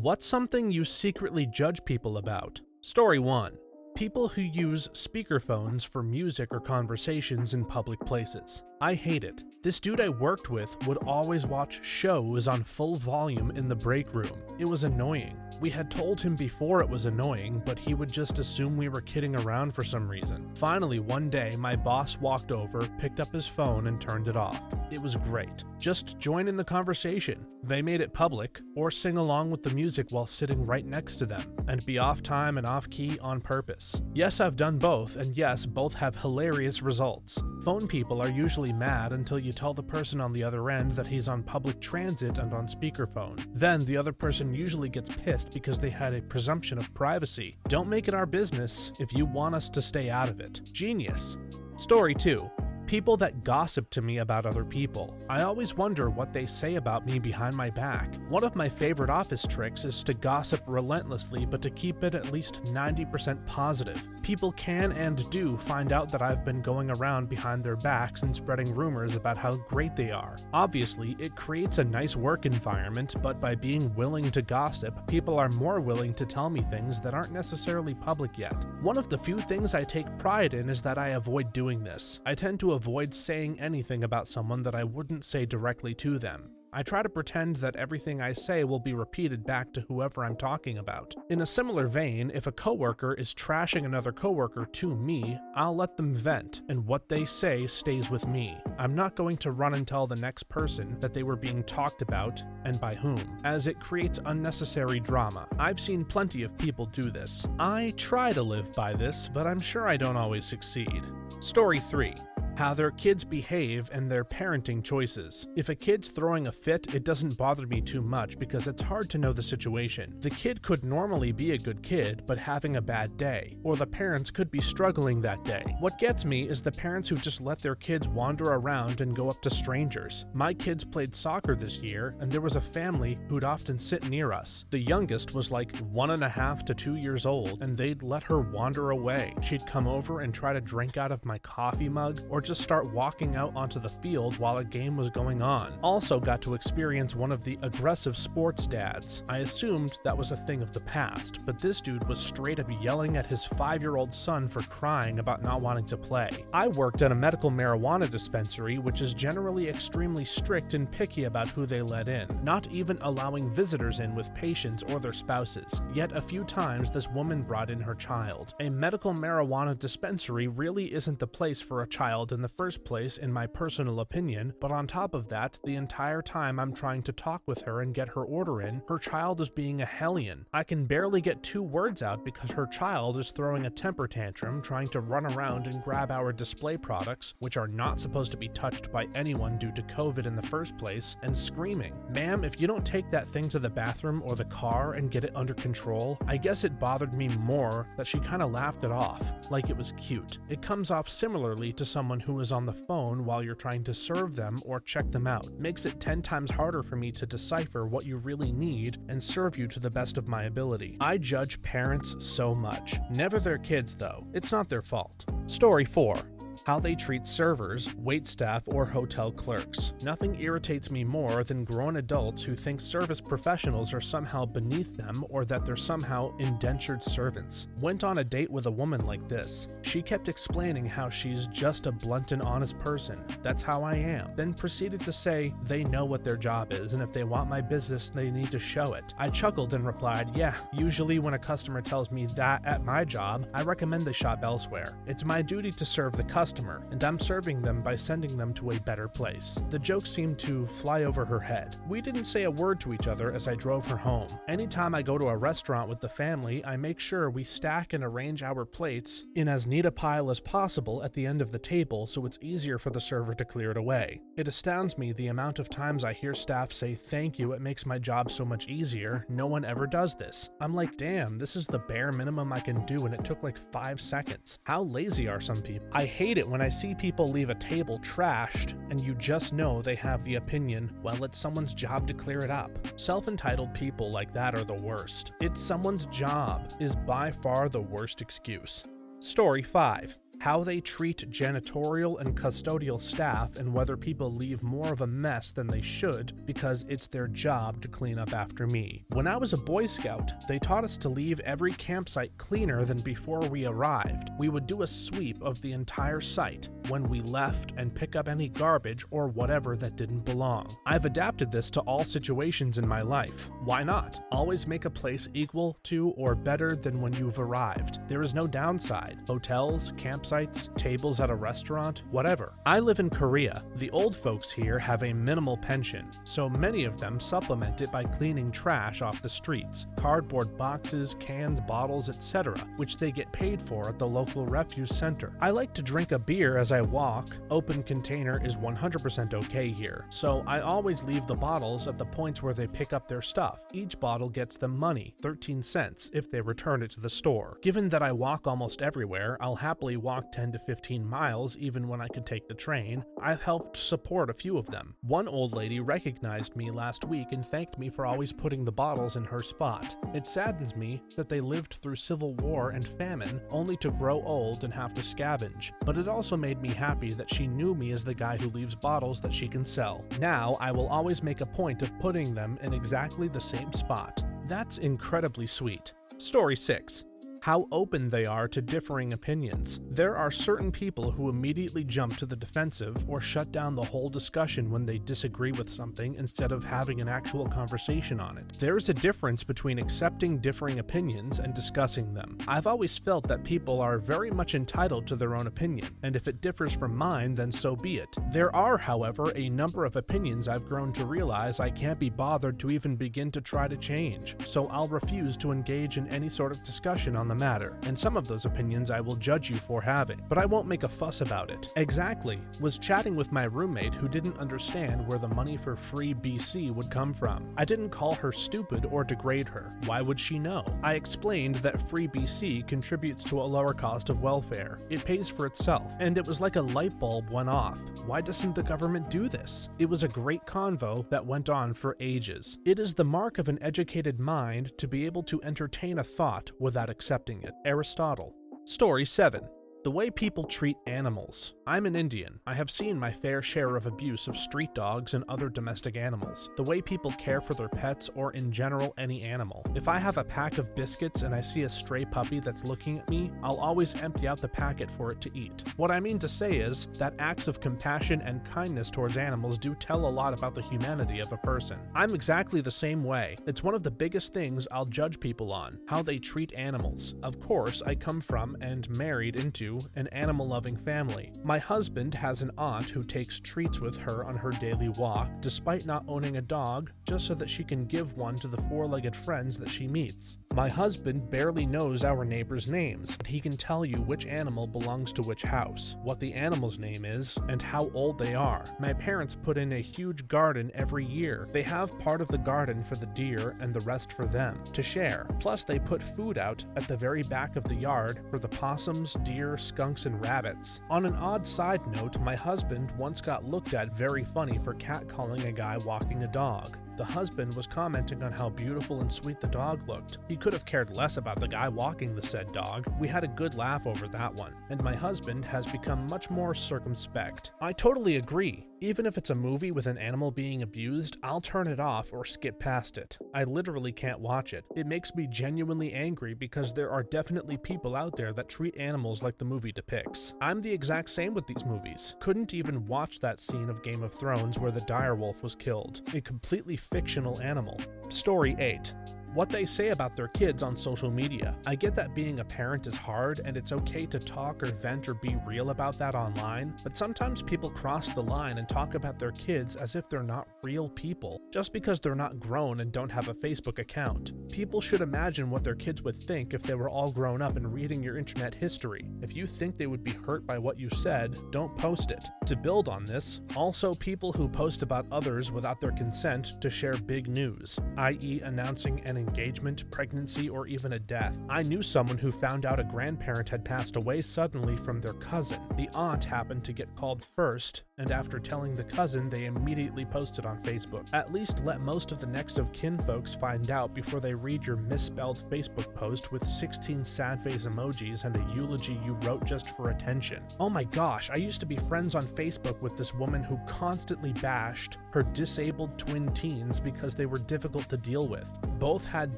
What's something you secretly judge people about? Story 1. People who use speakerphones for music or conversations in public places. I hate it. This dude I worked with would always watch shows on full volume in the break room. It was annoying. We had told him before it was annoying, but he would just assume we were kidding around for some reason. Finally, one day, my boss walked over, picked up his phone, and turned it off. It was great. Just join in the conversation. They made it public, or sing along with the music while sitting right next to them, and be off time and off key on purpose. Yes, I've done both, and yes, both have hilarious results. Phone people are usually mad until you tell the person on the other end that he's on public transit and on speakerphone. Then the other person usually gets pissed because they had a presumption of privacy. Don't make it our business if you want us to stay out of it. Genius. Story 2. People that gossip to me about other people. I always wonder what they say about me behind my back. One of my favorite office tricks is to gossip relentlessly, but to keep it at least 90% positive. People can and do find out that I've been going around behind their backs and spreading rumors about how great they are. Obviously, it creates a nice work environment, but by being willing to gossip, people are more willing to tell me things that aren't necessarily public yet. One of the few things I take pride in is that I avoid doing this. I tend to avoid saying anything about someone that I wouldn't say directly to them. I try to pretend that everything I say will be repeated back to whoever I'm talking about. In a similar vein, if a coworker is trashing another coworker to me, I'll let them vent, and what they say stays with me. I'm not going to run and tell the next person that they were being talked about and by whom, as it creates unnecessary drama. I've seen plenty of people do this. I try to live by this, but I'm sure I don't always succeed. Story 3. How their kids behave and their parenting choices. If a kid's throwing a fit, it doesn't bother me too much because it's hard to know the situation. The kid could normally be a good kid, but having a bad day, or the parents could be struggling that day. What gets me is the parents who just let their kids wander around and go up to strangers. My kids played soccer this year, and there was a family who'd often sit near us. The youngest was like 1.5 to 2 years old, and they'd let her wander away. She'd come over and try to drink out of my coffee mug, or just start walking out onto the field while a game was going on. Also got to experience one of the aggressive sports dads. I assumed that was a thing of the past, but this dude was straight up yelling at his 5-year-old son for crying about not wanting to play. I worked at a medical marijuana dispensary, which is generally extremely strict and picky about who they let in, not even allowing visitors in with patients or their spouses. Yet a few times this woman brought in her child. A medical marijuana dispensary really isn't the place for a child in the first place, in my personal opinion, but on top of that, the entire time I'm trying to talk with her and get her order in, her child is being a hellion. I can barely get 2 words out because her child is throwing a temper tantrum, trying to run around and grab our display products, which are not supposed to be touched by anyone due to COVID in the first place, and screaming. Ma'am, if you don't take that thing to the bathroom or the car and get it under control. I guess it bothered me more that she kinda laughed it off, like it was cute. It comes off similarly to someone who is on the phone while you're trying to serve them or check them out. Makes it 10 times harder for me to decipher what you really need and serve you to the best of my ability. I judge parents so much. Never their kids though. It's not their fault. Story 4. How they treat servers, waitstaff, or hotel clerks. Nothing irritates me more than grown adults who think service professionals are somehow beneath them or that they're somehow indentured servants. Went on a date with a woman like this. She kept explaining how she's just a blunt and honest person. That's how I am. Then proceeded to say they know what their job is and if they want my business, they need to show it. I chuckled and replied, yeah, usually when a customer tells me that at my job, I recommend they shop elsewhere. It's my duty to serve the customer, and I'm serving them by sending them to a better place. The joke seemed to fly over her head. We didn't say a word to each other as I drove her home. Anytime I go to a restaurant with the family, I make sure we stack and arrange our plates in as neat a pile as possible at the end of the table so it's easier for the server to clear it away. It astounds me the amount of times I hear staff say thank you, it makes my job so much easier, no one ever does this. I'm like, damn, this is the bare minimum I can do and it took like 5 seconds. How lazy are some people? I hate it when I see people leave a table trashed and you just know they have the opinion, well, it's someone's job to clear it up. Self-entitled people like that are the worst. It's someone's job is by far the worst excuse. Story 5. how they treat janitorial and custodial staff, and whether people leave more of a mess than they should because it's their job to clean up after me. When I was a Boy Scout, they taught us to leave every campsite cleaner than before we arrived. We would do a sweep of the entire site when we left and pick up any garbage or whatever that didn't belong. I've adapted this to all situations in my life. Why not? Always make a place equal to or better than when you've arrived. There is no downside. Hotels, campsites, tables at a restaurant, whatever. I live in Korea. The old folks here have a minimal pension, so many of them supplement it by cleaning trash off the streets, cardboard boxes, cans, bottles, etc., which they get paid for at the local refuse center. I like to drink a beer as I walk. Open container is 100% okay here, so I always leave the bottles at the points where they pick up their stuff. Each bottle gets them money, 13 cents, if they return it to the store. Given that I walk almost everywhere, I'll happily walk 10 to 15 miles even when I could take the train. I've helped support a few of them. One old lady recognized me last week and thanked me for always putting the bottles in her spot. It saddens me that they lived through civil war and famine only to grow old and have to scavenge, but it also made me happy that she knew me as the guy who leaves bottles that she can sell. Now I will always make a point of putting them in exactly the same spot. That's incredibly sweet. Story 6. How open they are to differing opinions. There are certain people who immediately jump to the defensive or shut down the whole discussion when they disagree with something instead of having an actual conversation on it. There is a difference between accepting differing opinions and discussing them. I've always felt that people are very much entitled to their own opinion, and if it differs from mine, then so be it. There are, however, a number of opinions I've grown to realize I can't be bothered to even begin to try to change, so I'll refuse to engage in any sort of discussion on the matter, and some of those opinions I will judge you for having, but I won't make a fuss about it. Exactly. Was chatting with my roommate who didn't understand where the money for free BC would come from. I didn't call her stupid or degrade her. Why would she know? I explained that free BC contributes to a lower cost of welfare. It pays for itself, and it was like a light bulb went off. Why doesn't the government do this? It was a great convo that went on for ages. It is the mark of an educated mind to be able to entertain a thought without accepting it. Aristotle. Story 7. The way people treat animals. I'm an Indian. I have seen my fair share of abuse of street dogs and other domestic animals. The way people care for their pets, or in general any animal. If I have a pack of biscuits and I see a stray puppy that's looking at me, I'll always empty out the packet for it to eat. What I mean to say is that acts of compassion and kindness towards animals do tell a lot about the humanity of a person. I'm exactly the same way. It's one of the biggest things I'll judge people on, how they treat animals. Of course, I come from and married into an animal-loving family. My husband has an aunt who takes treats with her on her daily walk, despite not owning a dog, just so that she can give one to the four-legged friends that she meets. My husband barely knows our neighbors' names, but he can tell you which animal belongs to which house, what the animal's name is, and how old they are. My parents put in a huge garden every year. They have part of the garden for the deer and the rest for them to share. Plus, they put food out at the very back of the yard for the possums, deer, skunks, and rabbits. On an odd side note, my husband once got looked at very funny for catcalling a guy walking a dog. The husband was commenting on how beautiful and sweet the dog looked. He could have cared less about the guy walking the said dog. We had a good laugh over that one, and my husband has become much more circumspect. I totally agree. Even if it's a movie with an animal being abused, I'll turn it off or skip past it. I literally can't watch it. It makes me genuinely angry because there are definitely people out there that treat animals like the movie depicts. I'm the exact same with these movies. Couldn't even watch that scene of Game of Thrones where the direwolf was killed. A completely fictional animal. Story 8. What they say about their kids on social media. I get that being a parent is hard and it's okay to talk or vent or be real about that online, but sometimes people cross the line and talk about their kids as if they're not real people, just because they're not grown and don't have a Facebook account. People should imagine what their kids would think if they were all grown up and reading your internet history. If you think they would be hurt by what you said, don't post it. To build on this, also people who post about others without their consent to share big news, i.e. announcing an engagement, pregnancy, or even a death. I knew someone who found out a grandparent had passed away suddenly from their cousin. The aunt happened to get called first and after telling the cousin, they immediately posted on Facebook. At least let most of the next of kin folks find out before they read your misspelled Facebook post with 16 sad face emojis and a eulogy you wrote just for attention. Oh my gosh, I used to be friends on Facebook with this woman who constantly bashed her disabled twin teens because they were difficult to deal with. Both had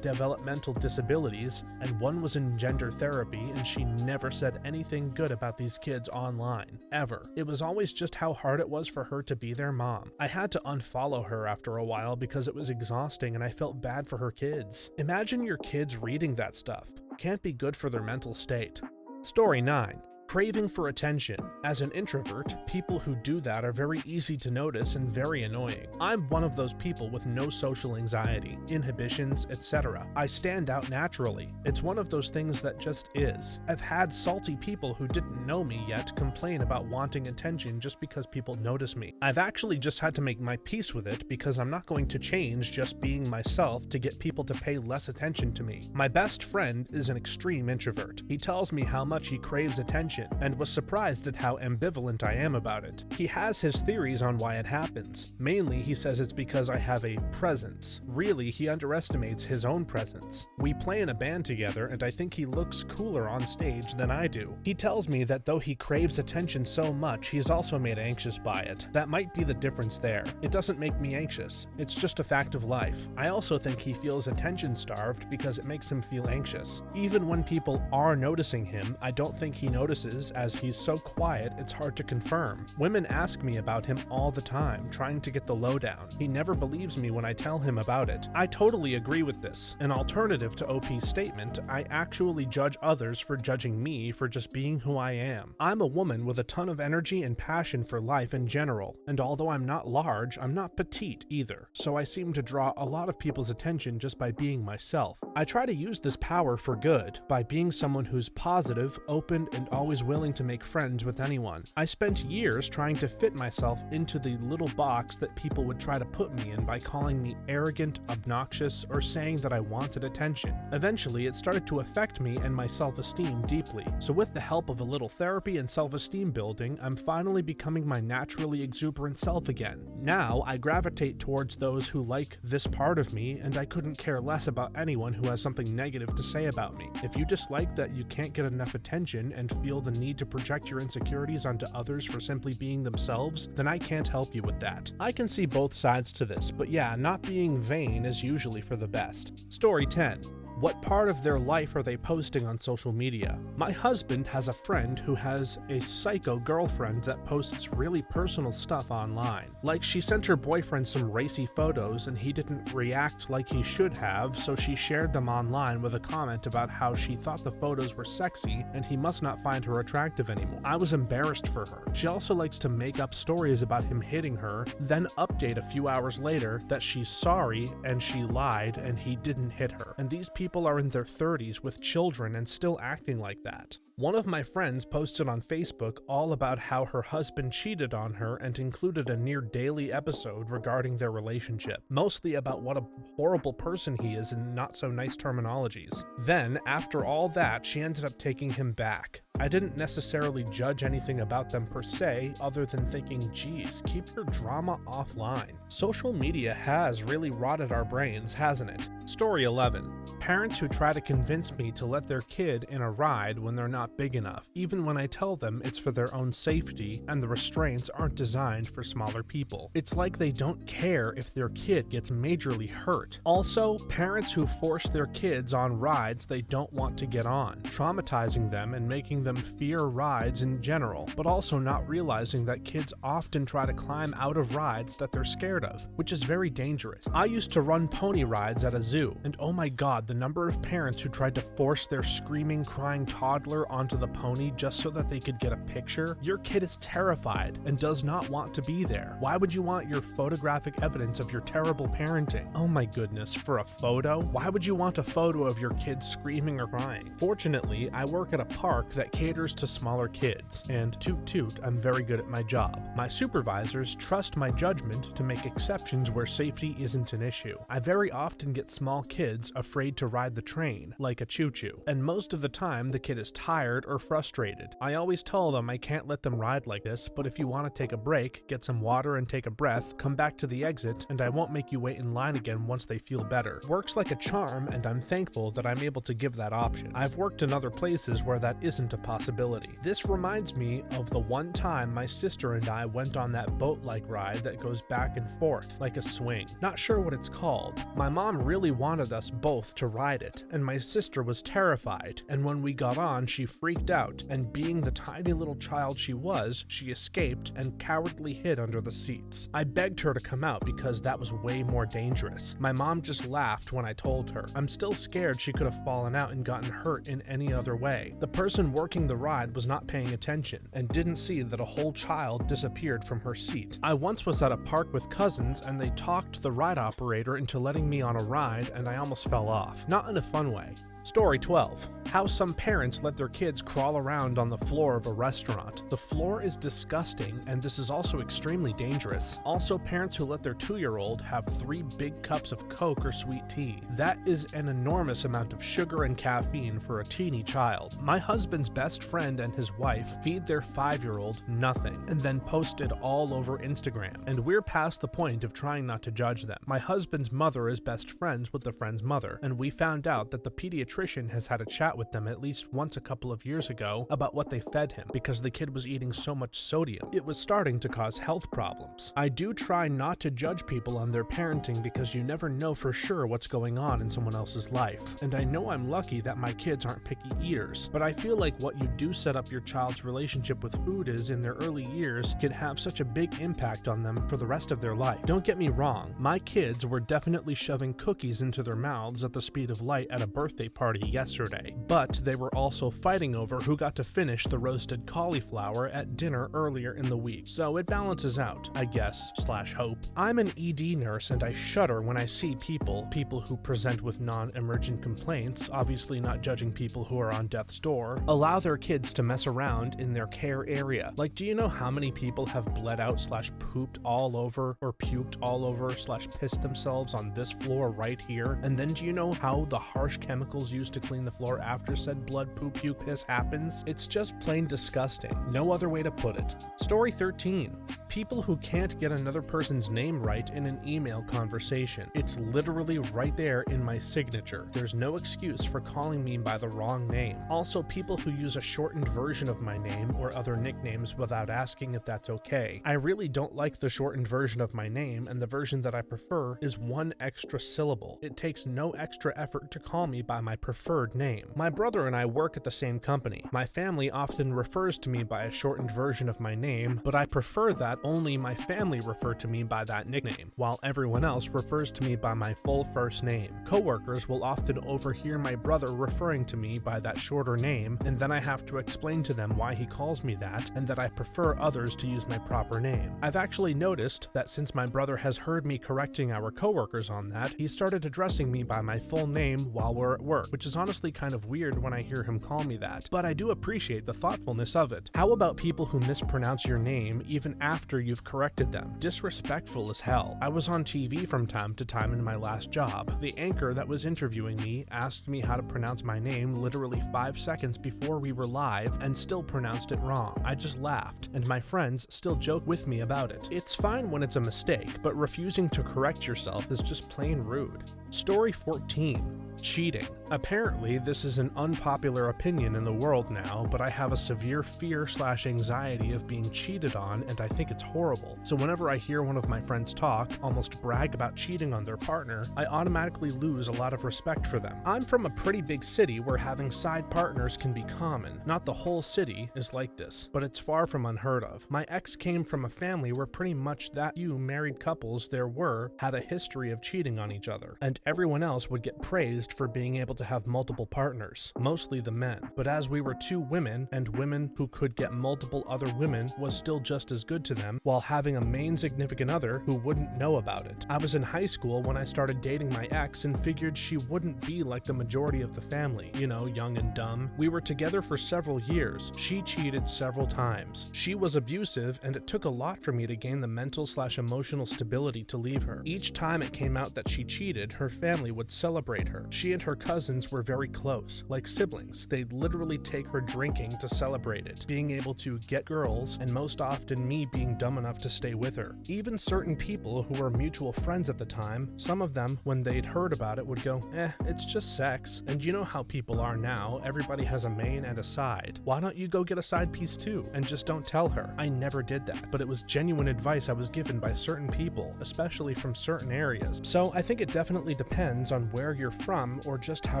developmental disabilities, and one was in gender therapy, and she never said anything good about these kids online, ever. It was always just how hard it was for her to be their mom. I had to unfollow her after a while because it was exhausting and I felt bad for her kids. Imagine your kids reading that stuff. Can't be good for their mental state. Story 9. Craving for attention. As an introvert, people who do that are very easy to notice and very annoying. I'm one of those people with no social anxiety, inhibitions, etc. I stand out naturally. It's one of those things that just is. I've had salty people who didn't know me yet complain about wanting attention just because people notice me. I've actually just had to make my peace with it because I'm not going to change just being myself to get people to pay less attention to me. My best friend is an extreme introvert. He tells me how much he craves attention and was surprised at how ambivalent I am about it. He has his theories on why it happens. Mainly, he says it's because I have a presence. Really, he underestimates his own presence. We play in a band together, and I think he looks cooler on stage than I do. He tells me that though he craves attention so much, he's also made anxious by it. That might be the difference there. It doesn't make me anxious. It's just a fact of life. I also think he feels attention starved because it makes him feel anxious. Even when people are noticing him, I don't think he notices, as he's so quiet it's hard to confirm. Women ask me about him all the time, trying to get the lowdown. He never believes me when I tell him about it. I totally agree with this. An alternative to OP's statement, I actually judge others for judging me for just being who I am. I'm a woman with a ton of energy and passion for life in general, and although I'm not large, I'm not petite either, so I seem to draw a lot of people's attention just by being myself. I try to use this power for good, by being someone who's positive, open, and always willing to make friends with anyone. I spent years trying to fit myself into the little box that people would try to put me in by calling me arrogant, obnoxious, or saying that I wanted attention. Eventually, it started to affect me and my self-esteem deeply. So with the help of a little therapy and self-esteem building, I'm finally becoming my naturally exuberant self again. Now, I gravitate towards those who like this part of me, and I couldn't care less about anyone who has something negative to say about me. If you dislike that you can't get enough attention and feel the need to project your insecurities onto others for simply being themselves, then I can't help you with that. I can see both sides to this, but yeah, not being vain is usually for the best. Story 10. What part of their life are they posting on social media? My husband has a friend who has a psycho girlfriend that posts really personal stuff online. Like, she sent her boyfriend some racy photos and he didn't react like he should have, so she shared them online with a comment about how she thought the photos were sexy and he must not find her attractive anymore. I was embarrassed for her. She also likes to make up stories about him hitting her, then update a few hours later that she's sorry and she lied and he didn't hit her. And these people are in their 30s with children and still acting like that. One of my friends posted on Facebook all about how her husband cheated on her and included a near daily episode regarding their relationship, mostly about what a horrible person he is in not so nice terminologies. Then, after all that, she ended up taking him back. I didn't necessarily judge anything about them per se, other than thinking, geez, keep your drama offline. Social media has really rotted our brains, hasn't it? Story 11. Parents who try to convince me to let their kid in a ride when they're not big enough, even when I tell them it's for their own safety and the restraints aren't designed for smaller people. It's like they don't care if their kid gets majorly hurt. Also, parents who force their kids on rides they don't want to get on, traumatizing them and making them fear rides in general, but also not realizing that kids often try to climb out of rides that they're scared of, which is very dangerous. I used to run pony rides at a zoo, and oh my god, the number of parents who tried to force their screaming, crying toddler onto the pony just so that they could get a picture. Your kid is terrified and does not want to be there. Why would you want your photographic evidence of your terrible parenting? Oh my goodness, for a photo? Why would you want a photo of your kid screaming or crying? Fortunately, I work at a park that caters to smaller kids, and toot toot, I'm very good at my job. My supervisors trust my judgment to make exceptions where safety isn't an issue. I very often get small kids afraid to to ride the train, like a choo-choo. And most of the time, the kid is tired or frustrated. I always tell them I can't let them ride like this, but if you want to take a break, get some water and take a breath, come back to the exit, and I won't make you wait in line again once they feel better. Works like a charm, and I'm thankful that I'm able to give that option. I've worked in other places where that isn't a possibility. This reminds me of the one time my sister and I went on that boat-like ride that goes back and forth, like a swing. Not sure what it's called. My mom really wanted us both to ride it, and my sister was terrified, and when we got on, she freaked out, and being the tiny little child she was, she escaped and cowardly hid under the seats. I begged her to come out because that was way more dangerous. My mom just laughed when I told her. I'm still scared she could have fallen out and gotten hurt in any other way. The person working the ride was not paying attention and didn't see that a whole child disappeared from her seat. I once was at a park with cousins and they talked the ride operator into letting me on a ride and I almost fell off. Not in a fun way. Story 12. How some parents let their kids crawl around on the floor of a restaurant. The floor is disgusting, and this is also extremely dangerous. Also, parents who let their 2-year-old have 3 big cups of Coke or sweet tea. That is an enormous amount of sugar and caffeine for a teeny child. My husband's best friend and his wife feed their 5-year-old nothing, and then post it all over Instagram. And we're past the point of trying not to judge them. My husband's mother is best friends with the friend's mother, and we found out that the pediatrician has had a chat with them at least once a couple of years ago about what they fed him because the kid was eating so much sodium. It was starting to cause health problems. I do try not to judge people on their parenting because you never know for sure what's going on in someone else's life. And I know I'm lucky that my kids aren't picky eaters, but I feel like what you do set up your child's relationship with food is in their early years can have such a big impact on them for the rest of their life. Don't get me wrong, my kids were definitely shoving cookies into their mouths at the speed of light at a birthday party yesterday, but they were also fighting over who got to finish the roasted cauliflower at dinner earlier in the week. So it balances out, I guess, /hope. I'm an ED nurse and I shudder when I see people who present with non-emergent complaints, obviously not judging people who are on death's door, allow their kids to mess around in their care area. Like, do you know how many people have bled out /pooped all over or puked all over /pissed themselves on this floor right here? And then do you know how the harsh chemicals used to clean the floor after said blood, poop, puke, piss happens? It's just plain disgusting. No other way to put it. Story 13. People who can't get another person's name right in an email conversation. It's literally right there in my signature. There's no excuse for calling me by the wrong name. Also, people who use a shortened version of my name or other nicknames without asking if that's okay. I really don't like the shortened version of my name, and the version that I prefer is 1 extra syllable. It takes no extra effort to call me by my preferred name. My brother and I work at the same company. My family often refers to me by a shortened version of my name, but I prefer that only my family refer to me by that nickname, while everyone else refers to me by my full first name. Coworkers will often overhear my brother referring to me by that shorter name, and then I have to explain to them why he calls me that, and that I prefer others to use my proper name. I've actually noticed that since my brother has heard me correcting our coworkers on that, he started addressing me by my full name while we're at work, which is honestly kind of weird when I hear him call me that, but I do appreciate the thoughtfulness of it. How about people who mispronounce your name even after you've corrected them? Disrespectful as hell. I was on TV from time to time in my last job. The anchor that was interviewing me asked me how to pronounce my name literally 5 seconds before we were live and still pronounced it wrong. I just laughed, and my friends still joke with me about it. It's fine when it's a mistake, but refusing to correct yourself is just plain rude. Story 14. Cheating. Apparently, this is an unpopular opinion in the world now, but I have a severe fear/anxiety of being cheated on, and I think it's horrible. So whenever I hear one of my friends talk, almost brag about cheating on their partner, I automatically lose a lot of respect for them. I'm from a pretty big city where having side partners can be common. Not the whole city is like this, but it's far from unheard of. My ex came from a family where pretty much that few married couples there were had a history of cheating on each other, and everyone else would get praised for being able to have multiple partners, mostly the men. But as we were 2 women, and women who could get multiple other women was still just as good to them, while having a main significant other who wouldn't know about it. I was in high school when I started dating my ex and figured she wouldn't be like the majority of the family, you know, young and dumb. We were together for several years. She cheated several times. She was abusive, and it took a lot for me to gain the mental/emotional stability to leave her. Each time it came out that she cheated, her family would celebrate her. She She and her cousins were very close, like siblings. They'd literally take her drinking to celebrate it, being able to get girls, and most often me being dumb enough to stay with her. Even certain people who were mutual friends at the time, some of them, when they'd heard about it, would go, it's just sex. And you know how people are now, everybody has a main and a side. Why don't you go get a side piece too? And just don't tell her. I never did that, but it was genuine advice I was given by certain people, especially from certain areas. So I think it definitely depends on where you're from or just how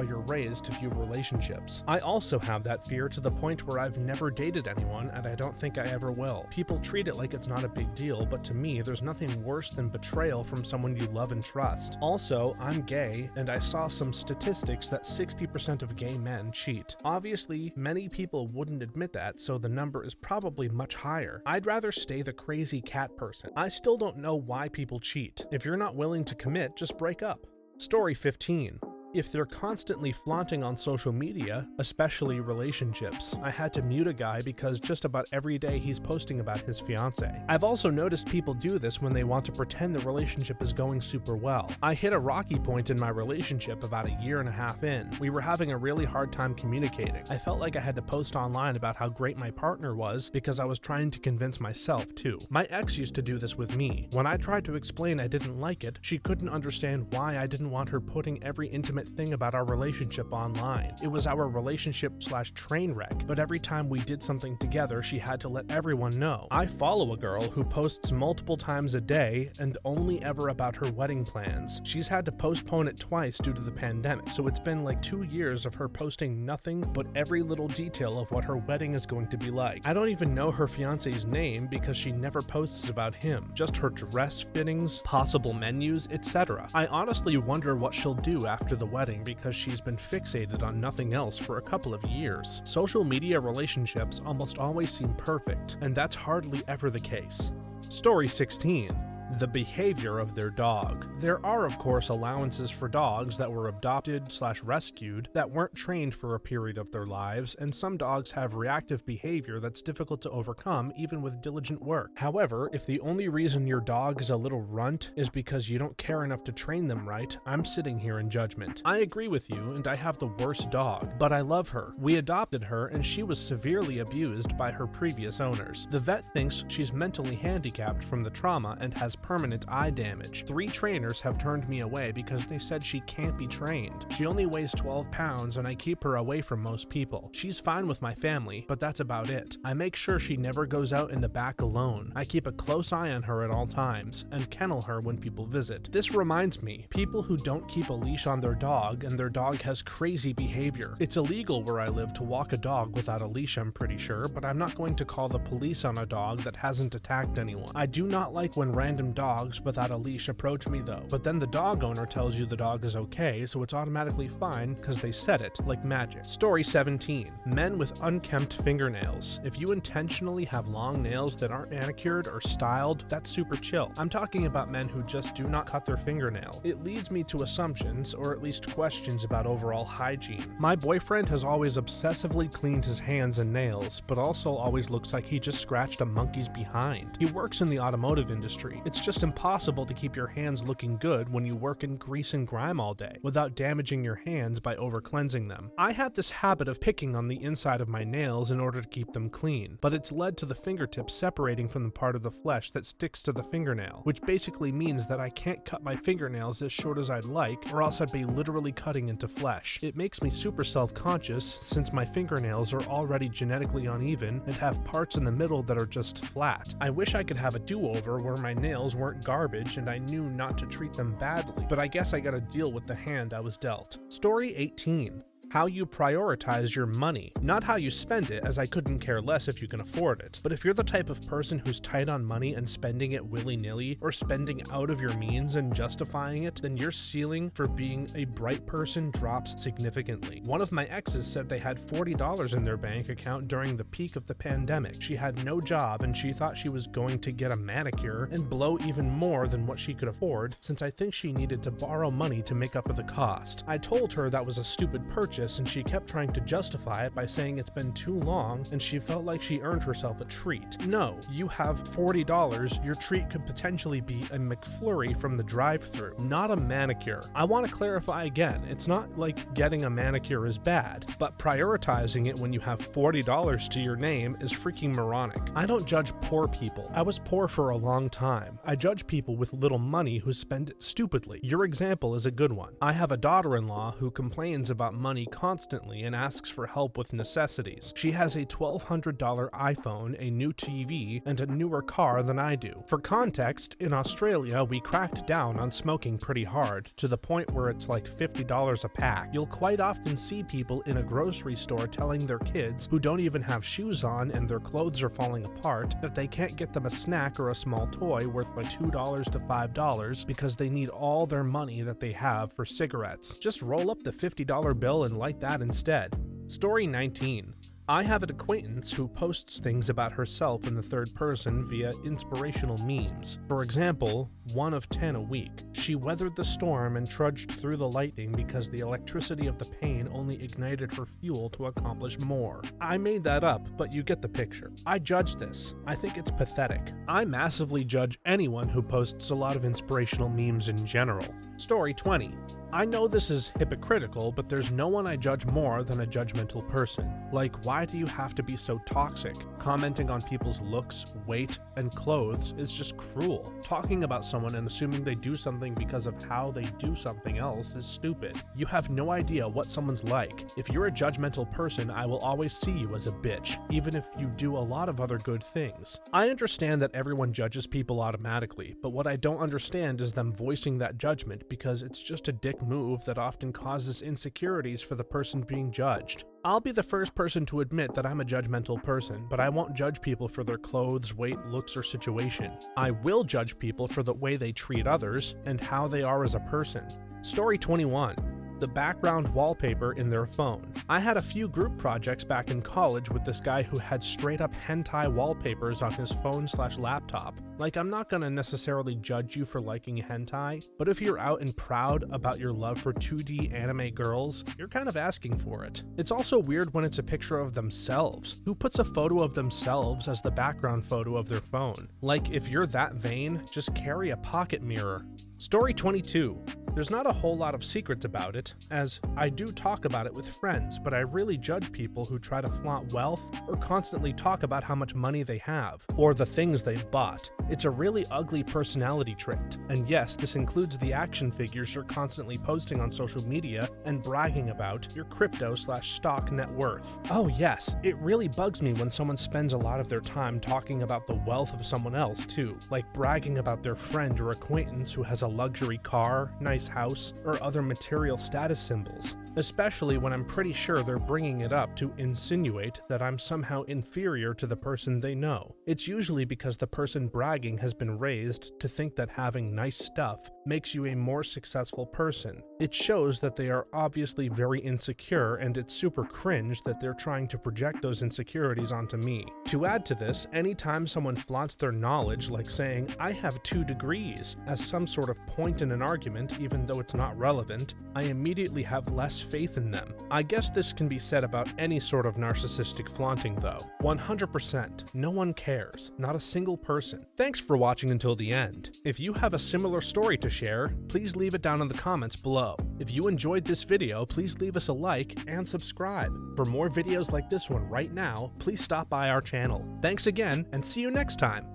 you're raised to view relationships. I also have that fear to the point where I've never dated anyone, and I don't think I ever will. People treat it like it's not a big deal, but to me, there's nothing worse than betrayal from someone you love and trust. Also, I'm gay, and I saw some statistics that 60% of gay men cheat. Obviously, many people wouldn't admit that, so the number is probably much higher. I'd rather stay the crazy cat person. I still don't know why people cheat. If you're not willing to commit, just break up. Story 15. If they're constantly flaunting on social media, especially relationships. I had to mute a guy because just about every day he's posting about his fiance. I've also noticed people do this when they want to pretend the relationship is going super well. I hit a rocky point in my relationship about a year and a half in. We were having a really hard time communicating. I felt like I had to post online about how great my partner was because I was trying to convince myself too. My ex used to do this with me. When I tried to explain I didn't like it, she couldn't understand why I didn't want her putting every intimate thing about our relationship online. It was our relationship/train wreck, but every time we did something together, she had to let everyone know. I follow a girl who posts multiple times a day and only ever about her wedding plans. She's had to postpone it twice due to the pandemic, so it's been like 2 years of her posting nothing but every little detail of what her wedding is going to be like. I don't even know her fiance's name because she never posts about him, just her dress fittings, possible menus, etc. I honestly wonder what she'll do after the wedding because she's been fixated on nothing else for a couple of years. Social media relationships almost always seem perfect, and that's hardly ever the case. Story 16. The behavior of their dog. There are, of course, allowances for dogs that were adopted/rescued that weren't trained for a period of their lives, and some dogs have reactive behavior that's difficult to overcome even with diligent work. However, if the only reason your dog is a little runt is because you don't care enough to train them right, I'm sitting here in judgment. I agree with you, and I have the worst dog, but I love her. We adopted her, and she was severely abused by her previous owners. The vet thinks she's mentally handicapped from the trauma and has permanent eye damage. 3 trainers have turned me away because they said she can't be trained. She only weighs 12 pounds and I keep her away from most people. She's fine with my family, but that's about it. I make sure she never goes out in the back alone. I keep a close eye on her at all times and kennel her when people visit. This reminds me, people who don't keep a leash on their dog and their dog has crazy behavior. It's illegal where I live to walk a dog without a leash, I'm pretty sure, but I'm not going to call the police on a dog that hasn't attacked anyone. I do not like when random dogs without a leash approach me though, but then the dog owner tells you the dog is okay, so it's automatically fine because they said it like magic. Story 17. Men with unkempt fingernails. If you intentionally have long nails that aren't manicured or styled, that's super chill. I'm talking about men who just do not cut their fingernail. It leads me to assumptions, or at least questions about overall hygiene. My boyfriend has always obsessively cleaned his hands and nails, but also always looks like he just scratched a monkey's behind. He works in the automotive industry. It's just impossible to keep your hands looking good when you work in grease and grime all day without damaging your hands by over cleansing them. I had this habit of picking on the inside of my nails in order to keep them clean, but it's led to the fingertips separating from the part of the flesh that sticks to the fingernail, which basically means that I can't cut my fingernails as short as I'd like, or else I'd be literally cutting into flesh. It makes me super self-conscious since my fingernails are already genetically uneven and have parts in the middle that are just flat. I wish I could have a do-over where my nails weren't garbage and I knew not to treat them badly, but I guess I gotta deal with the hand I was dealt. Story 18. How you prioritize your money. Not how you spend it, as I couldn't care less if you can afford it. But if you're the type of person who's tight on money and spending it willy-nilly, or spending out of your means and justifying it, then your ceiling for being a bright person drops significantly. One of my exes said they had $40 in their bank account during the peak of the pandemic. She had no job and she thought she was going to get a manicure and blow even more than what she could afford, since I think she needed to borrow money to make up for the cost. I told her that was a stupid purchase purchase and she kept trying to justify it by saying it's been too long and she felt like she earned herself a treat. No, you have $40, your treat could potentially be a McFlurry from the drive-thru, not a manicure. I want to clarify again, it's not like getting a manicure is bad, but prioritizing it when you have $40 to your name is freaking moronic. I don't judge poor people. I was poor for a long time. I judge people with little money who spend it stupidly. Your example is a good one. I have a daughter-in-law who complains about money constantly and asks for help with necessities. She has a $1,200 iPhone, a new TV, and a newer car than I do. For context, in Australia, we cracked down on smoking pretty hard, to the point where it's like $50 a pack. You'll quite often see people in a grocery store telling their kids, who don't even have shoes on and their clothes are falling apart, that they can't get them a snack or a small toy worth like $2 to $5 because they need all their money that they have for cigarettes. Just roll up the $50 bill and light that instead. Story 19. I have an acquaintance who posts things about herself in the third person via inspirational memes. For example, 1 of 10 a week. She weathered the storm and trudged through the lightning because the electricity of the pain only ignited her fuel to accomplish more. I made that up, but you get the picture. I judge this. I think it's pathetic. I massively judge anyone who posts a lot of inspirational memes in general. Story 20. I know this is hypocritical, but there's no one I judge more than a judgmental person. Like, why do you have to be so toxic? Commenting on people's looks, weight, and clothes is just cruel. Talking about someone and assuming they do something because of how they do something else is stupid. You have no idea what someone's like. If you're a judgmental person, I will always see you as a bitch, even if you do a lot of other good things. I understand that everyone judges people automatically, but what I don't understand is them voicing that judgment because it's just a dick move that often causes insecurities for the person being judged. I'll be the first person to admit that I'm a judgmental person, but I won't judge people for their clothes, weight, looks, or situation. I will judge people for the way they treat others and how they are as a person. Story 21. The background wallpaper in their phone. I had a few group projects back in college with this guy who had straight up hentai wallpapers on his phone/laptop. Like, I'm not gonna necessarily judge you for liking hentai, but if you're out and proud about your love for 2D anime girls, you're kind of asking for it. It's also weird when it's a picture of themselves. Who puts a photo of themselves as the background photo of their phone? Like, if you're that vain, just carry a pocket mirror. Story 22. There's not a whole lot of secrets about it, as I do talk about it with friends, but I really judge people who try to flaunt wealth or constantly talk about how much money they have, or the things they've bought. It's a really ugly personality trait, and yes, this includes the action figures you're constantly posting on social media and bragging about your crypto/stock net worth. Oh yes, it really bugs me when someone spends a lot of their time talking about the wealth of someone else too, like bragging about their friend or acquaintance who has a luxury car, nice house, or other material status symbols, especially when I'm pretty sure they're bringing it up to insinuate that I'm somehow inferior to the person they know. It's usually because the person bragging has been raised to think that having nice stuff makes you a more successful person. It shows that they are obviously very insecure, and it's super cringe that they're trying to project those insecurities onto me. To add to this, anytime someone flaunts their knowledge, like saying, "I have 2 degrees," as some sort of point in an argument, even though it's not relevant, I immediately have less faith in them. I guess this can be said about any sort of narcissistic flaunting though. 100%. No one cares. Not a single person. Thanks for watching until the end. If you have a similar story to share, please leave it down in the comments below. If you enjoyed this video, please leave us a like and subscribe. For more videos like this one right now, please stop by our channel. Thanks again, and see you next time.